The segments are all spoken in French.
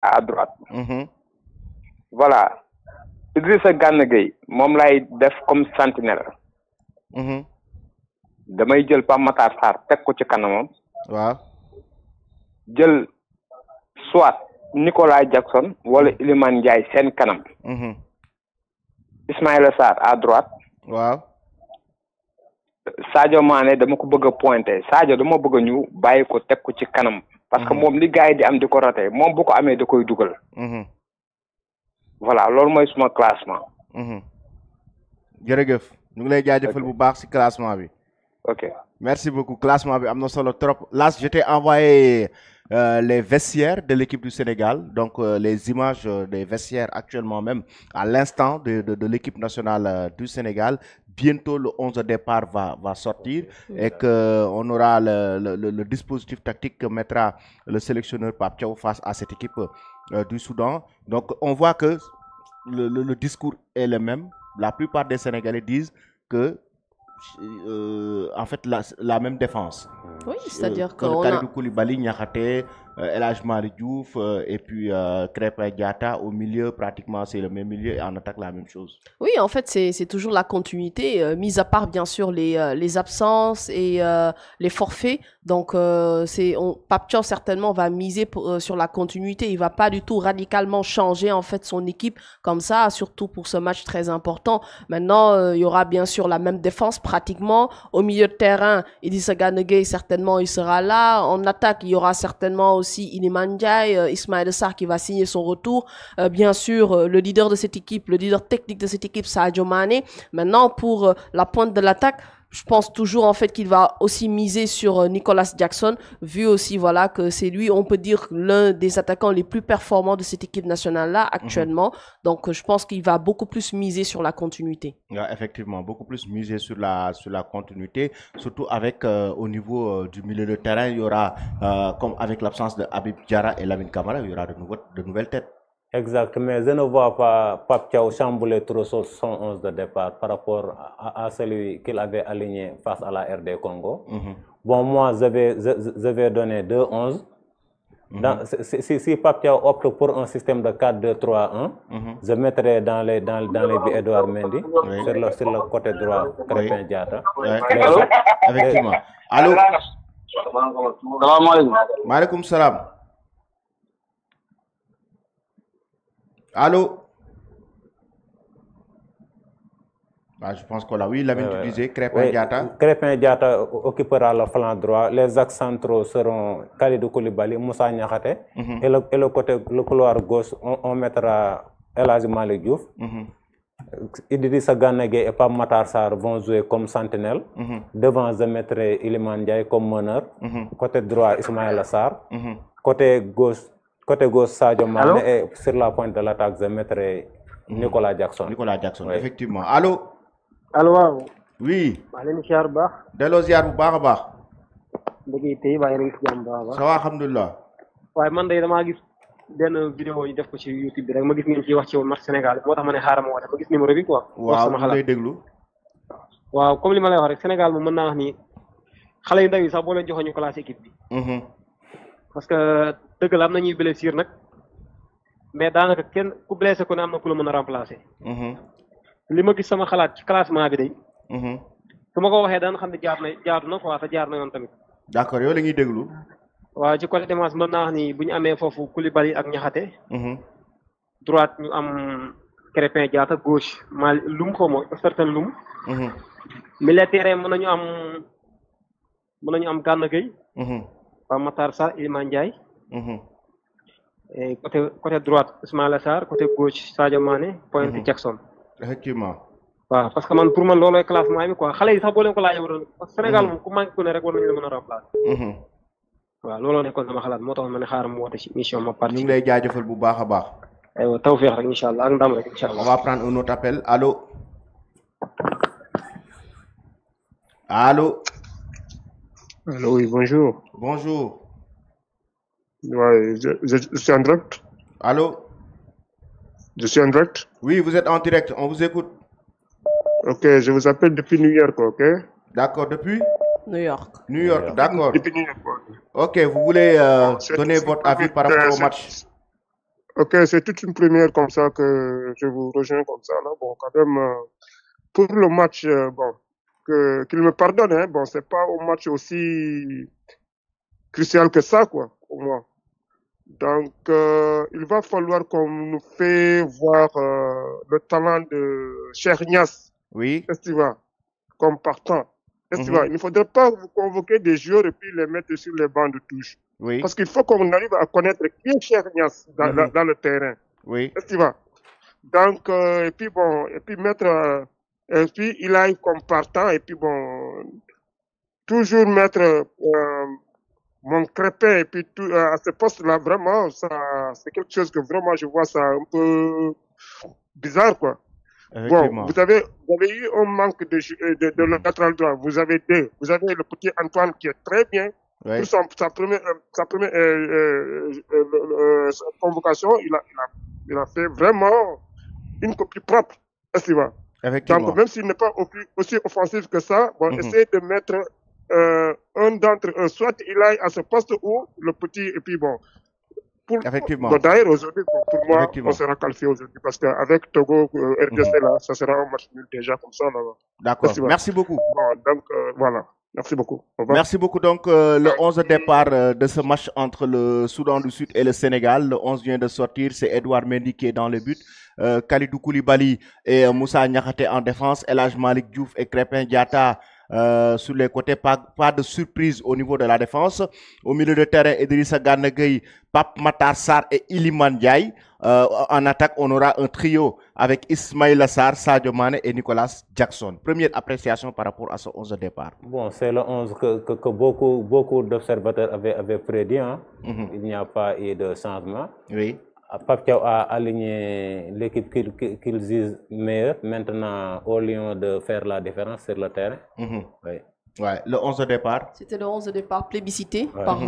à droite. Voilà. Idrissa Gana Gueye moom lay def comme sentinelle. damay jël Pape Matar Sarr teg ko ci kanamam. waaw. jël soit Nicolas Jackson wala Iliman Ndiaye seen kanam. Ismaïla Sarr à droite. waaw. Sadio Mané dama ko bëgg a pointer Sadio dama bëgg ñu bàyyi ko teg ko ci kanam. parce que moom li gars yi di am di ko raté moom bu ko amee da koy dugal. voilà loolu mooy suma classement. jërëjëf ñu ngi lay jaajëfal bu baax ci classement bi. ok merci beaucoup classement bi am na solo trop là je t'ai envoyé les vestiaires de l'équipe du Sénégal donc les images des vestiaires actuellement même à l'instant de l'équipe nationale du Sénégal. Bientôt le 11 de départ va sortir et que on aura le dispositif tactique que mettra le sélectionneur Pape Thiaw face à cette équipe du Soudan. Donc on voit que le discours est le même. La plupart des Sénégalais disent que en fait la même défense. Oui, c'est-à-dire que Kalidou Koulibaly, Niakhaté, El Hadji Malick Diouf et puis Krépin Diatta au milieu, pratiquement c'est le même milieu et en attaque la même chose. Oui, en fait c'est toujours la continuité, mis à part bien sûr les absences et les forfaits. Donc Pape Thiaw certainement va miser sur la continuité. Il va pas du tout radicalement changer en fait son équipe comme ça, surtout pour ce match très important. Maintenant, il y aura bien sûr la même défense pratiquement. Au milieu de terrain, Idrissa Gana Gueye certainement il sera là. En attaque, il y aura certainement aussi Iliman Ndiaye, Ismaïla Sarr qui va signer son retour. Bien sûr, le leader de cette équipe, le leader technique de cette équipe, Sadio Mané. Maintenant, pour la pointe de l'attaque, je pense toujours en fait qu'il va aussi miser sur Nicolas Jackson, vu aussi voilà que c'est lui, on peut dire l'un des attaquants les plus performants de cette équipe nationale là actuellement. Donc je pense qu'il va beaucoup plus miser sur la continuité. Ouais, effectivement, beaucoup plus miser sur la continuité, surtout avec au niveau du milieu de terrain, il y aura comme avec l'absence de Habib Diarra et Lamine Camara, il y aura de nouvelles têtes. Exact, mais je ne vois pas Pape Thiaw chambouler trop son 11 de départ par rapport à celui qu'il avait aligné face à la RD Congo. Bon, moi, je vais donner 2-11. Si Pape Thiaw opte pour un système de 4-2-3-1, je mettrai dans les buts Edouard Mendy, sur le côté droit, Krépin Diatta. Effectivement. Allô? Salam alaikum. Maaleykum salam. Allô? Bah, je pense qu'on l'a. Oui, l'avait utilisé. Krépin Diatta. Krépin Diatta occupera le flanc droit. Les axes centraux seront Kalidou Koulibaly, Moussa Niakhaté. Et le couloir gauche, on mettra El Hadji Malick Diouf. Idrissa Gana Gueye et Pape Matar Sarr vont jouer comme sentinelle. Devant, je mettrai Iliman Ndiaye comme meneur. Côté droit, Ismaïla Sarr. Côté gauche, Sadio Mané et sur la pointe de l'attaque, je mettrai Nicolas Jackson. Nicolas Jackson, effectivement. Allô? Allô, waaw. Oui. maa leen ziar bu baax. delloo ziar bu baax a baax. dëgg tey baa ngi si jàmm bu baax a baax. ça va alhamdulilah. waaye man de damaa gis benn vidéo ñu def ko ci YouTube bi rek ma gis ngeen ciy wax ci match Sénégal moo tax ma ne xaaral ma woote ma gis numéro bi quoi. waaw sama xalaat lay déglu. waaw comme li ma lay wax rek Sénégal moom mën naa wax ni xale yu ndaw yi sax boo leen joxoon ñu classé équipe bi. parce que dëgg la am na ñuy blessure nag mais daanaka kenn ku blessé ko ne am na ku la mën a remplacer. li ma gis sama xalaat ci classement bi day. su ma ko waxee daan xam ne jaadu na quoi te jaar na yoon tamit. d'accord yow la ñuy déglu. waaw ci côté défense mën naa wax ni bu ñu amee foofu Koulibaly ak Niakhaté. droite ñu am Krépin Diatta gauche Loum xaw ma certain Loum. milieu terrain mën nañu am Gana Gueye. Pape Matar Sarr Iliman Ndiaye. Et côté droite Ismaïla Sarr côté gauche Sadio Mané pointe Jackson. effectivement. waaw parce que pour man loolooy classement bi quoi xale yi sax boo leen ko laajee waroon parce que Sénégal moom ku manqué ku ne rek war nañu la mën a remplacer. waaw looloo nekkoon sama xalaat moo tax ma ne xaaral mu woote ci mission ma parti. ñu ngi lay jaajëfal bu baax a baax. aywa tawfeex rek incha allah ak ndam rek incha allah. on va prendre un autre appel allô. allô. Allô, oui, bonjour. Bonjour. Ouais, je suis en direct. Allô? Je suis en direct. Oui, vous êtes en direct, on vous écoute. Ok, je vous appelle depuis New York, ok? D'accord, depuis? New York. New York, d'accord. Depuis New York. Ok, vous voulez donner votre avis par rapport au match? Ok, c'est toute une première comme ça que je vous rejoins comme ça. Là. Bon, quand même, pour le match, bon, qu'il me pardonne, hein, bon, c'est pas un match aussi crucial que ça, quoi, pour moi. Donc, il va falloir qu'on nous fait voir le talent de Chernias, Oui. Estiva, comme partant. Estiva, il ne faudrait pas vous convoquer des joueurs et puis les mettre sur les bancs de touche. Oui. Parce qu'il faut qu'on arrive à connaître qui est Chernias dans le terrain. Oui. Estiva. Donc, et puis bon, et puis mettre, et puis il a comme partant, et puis bon, toujours mettre mon Crépin, et puis tout, à ce poste-là, vraiment, ça, c'est quelque chose que vraiment je vois ça un peu bizarre, quoi. Bon, vous avez eu un manque de latéral droit. Vous avez deux. Vous avez le petit Antoine qui est très bien. Oui. Pour sa première convocation, il a fait vraiment une copie propre. Donc, même s'il n'est pas aussi offensif que ça, bon, essayez de mettre un d'entre eux. Soit il aille à ce poste ou le petit, et puis bon. Bon, d'ailleurs, aujourd'hui, pour moi, on sera qualifié aujourd'hui parce qu'avec Togo, RDC, là, ça sera un match nul déjà comme ça. D'accord. Merci beaucoup. Bon, donc, voilà. Merci beaucoup. Merci beaucoup. Donc, le 11 de départ de ce match entre le Soudan du Sud et le Sénégal, le 11 vient de sortir. C'est Edouard Mendy qui est dans le but. Kalidou Koulibaly et Moussa Niakhaté en défense. El Hadj Malick Diouf et Krépin Diatta sur les côtés. Pas de surprise au niveau de la défense. Au milieu de terrain, Idrissa Gana Gueye, Pape Matar Sarr et Iliman Ndiaye. En attaque, on aura un trio avec Ismaïla Sarr, Sadio Mané et Nicolas Jackson. Première appréciation par rapport à ce 11 de départ. Bon, c'est le 11 que beaucoup d'observateurs avaient prédit. Hein. Il n'y a pas eu de changement. Oui. Pape Thiaw a aligné l'équipe qu'ils disent meilleure. Maintenant, au lieu de faire la différence sur le terrain. Oui. Ouais, le 11 de départ. C'était le 11 de départ plébiscité par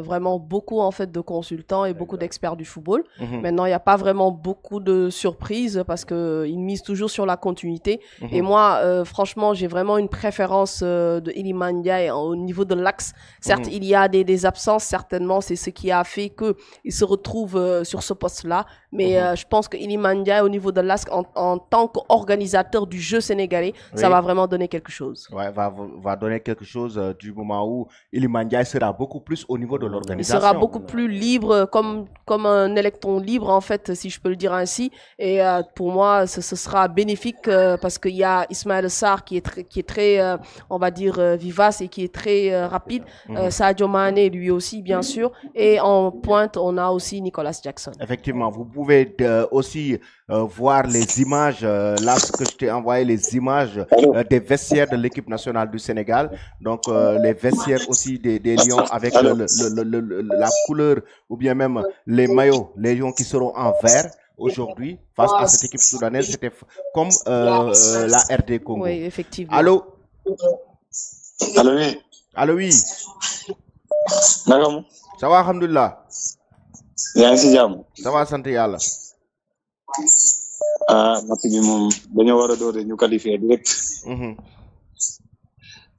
vraiment beaucoup en fait de consultants et beaucoup d'experts du football. Maintenant, il n'y a pas vraiment beaucoup de surprises parce qu'ils misent toujours sur la continuité. Et moi, franchement, j'ai vraiment une préférence de Iliman Ndiaye au niveau de l'axe. Certes, il y a des absences, certainement, c'est ce qui a fait qu'il se retrouve sur ce poste-là. Mais je pense que Iliman Ndiaye, au niveau de l'axe, en tant qu'organisateur du jeu sénégalais, ça va vraiment donner quelque chose. Ouais, va donner quelque chose du moment où Iliman Ndiaye sera beaucoup plus au niveau de l'organisation. Il sera beaucoup plus libre, comme un électron libre, en fait, si je peux le dire ainsi. Et pour moi, ce sera bénéfique parce qu'il y a Ismaïla Sarr qui est très on va dire, vivace et qui est très rapide. Sadio Mané, lui aussi, bien sûr. Et en pointe, on a aussi Nicolas Jackson. Effectivement, vous pouvez aussi voir les images, là ce que je t'ai envoyé, les images des vestiaires de l'équipe nationale du Sénégal. Donc les vestiaires aussi des Lions avec la couleur ou bien même les maillots, les Lions qui seront en vert aujourd'hui face à cette équipe soudanaise. C'était comme la RD Congo. Oui, effectivement. Allô? Allô, oui. Allô, oui. Ça va, alhamdoulilah. Ça va, santé yàlla. Match bi moom dañoo war a door ñu qualifier direct.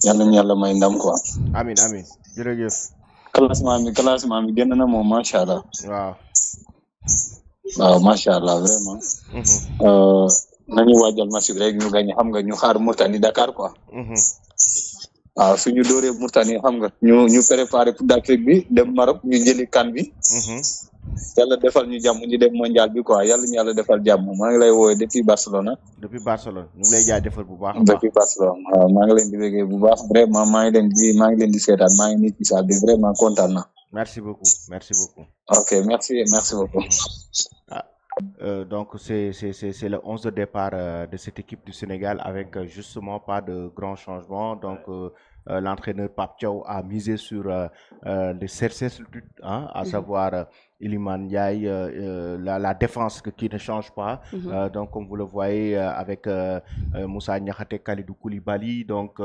Yàlla ñu yàlla may ndam quoi. Amin amin jërëjëf. classement bi génn na moom macha allah. waaw macha allah vraiment. nañu waajal match bi rek ñu gagné xam nga ñu xaar Mauritanie Dakar quoi. waaw suñu dooree Mauritanie xam nga ñu préparé pour d'Afrique bi dem Maroc ñu jëli CAN bi. yàlla defal ñu jàmm ñu dem mondial bi quoi yàlla ñu yàlla defal jàmm maa ngi lay woowee depuis Barcelone. Depuis Barcelone ñu ngi lay jaajëfal bu baax. depuis Barcelone waaw maa ngi leen di bëggee bu baax vraiment maa ngi leen di seetaan maa ngi nii ci salle bi vraiment kontaan na. Merci beaucoup, merci beaucoup. Ok, merci beaucoup. Donc c'est le 11 de départ de cette équipe du Sénégal avec justement pas de grands changements. Donc l'entraîneur Pape Thiaw a misé sur les certitudes, hein, à savoir Iliman Ndiaye, la défense qui ne change pas. Donc comme vous le voyez avec Moussa Niakhaté, Kalidou Koulibaly. Donc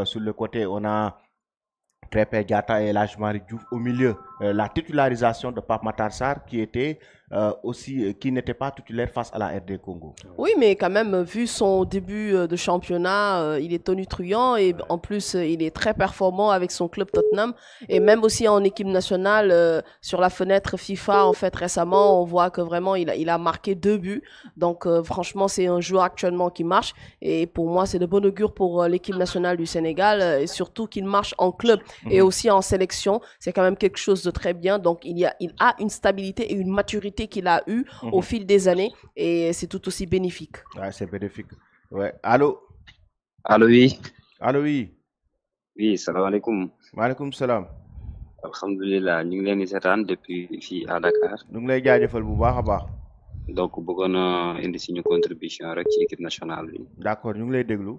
sur le côté on a Krépin Diatta et El Hadj Malick Diouf. Au milieu, la titularisation de Pape Matar Sarr qui n'était pas titulaire face à la RD Congo. Oui, mais quand même, vu son début de championnat, il est tonitruant et en plus, il est très performant avec son club Tottenham. Et même aussi en équipe nationale, sur la fenêtre FIFA, en fait, récemment, on voit que vraiment, il a marqué 2 buts. Donc, franchement, c'est un joueur actuellement qui marche. Et pour moi, c'est de bon augure pour l'équipe nationale du Sénégal, et surtout qu'il marche en club et aussi en sélection. C'est quand même quelque chose de très bien. Donc, il a une stabilité et une maturité qu'il a eu au fil des années et c'est tout aussi bénéfique. Ouais, c'est bénéfique. Ouais. Allô? Allô, oui. Allô, oui. Oui, salam alaikum. Maaleykum salam. Alhamdulillah, ñu ngi leen di seetaan depuis fii à Dakar. ñu ngi lay jaajëfal bu baax a baax. Donc bëggoon a indi suñu contribution rek ci équipe nationale bi. D'accord, ñu ngi lay déglu.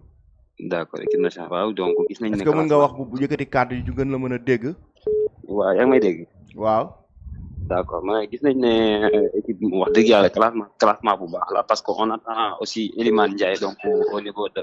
D'accord, équipe nationale waaw donc gis nañ ne. Est-ce que mën nga wax bu yëkkati kàddu yi ñu gën la mën a dégg? waaw yaa ngi may dégg. waaw. D'accord, mais gis nañ ne équipe bi wax dëgg yàlla classement bu baax la parce que on attend aussi Iliman Ndiaye donc au niveau de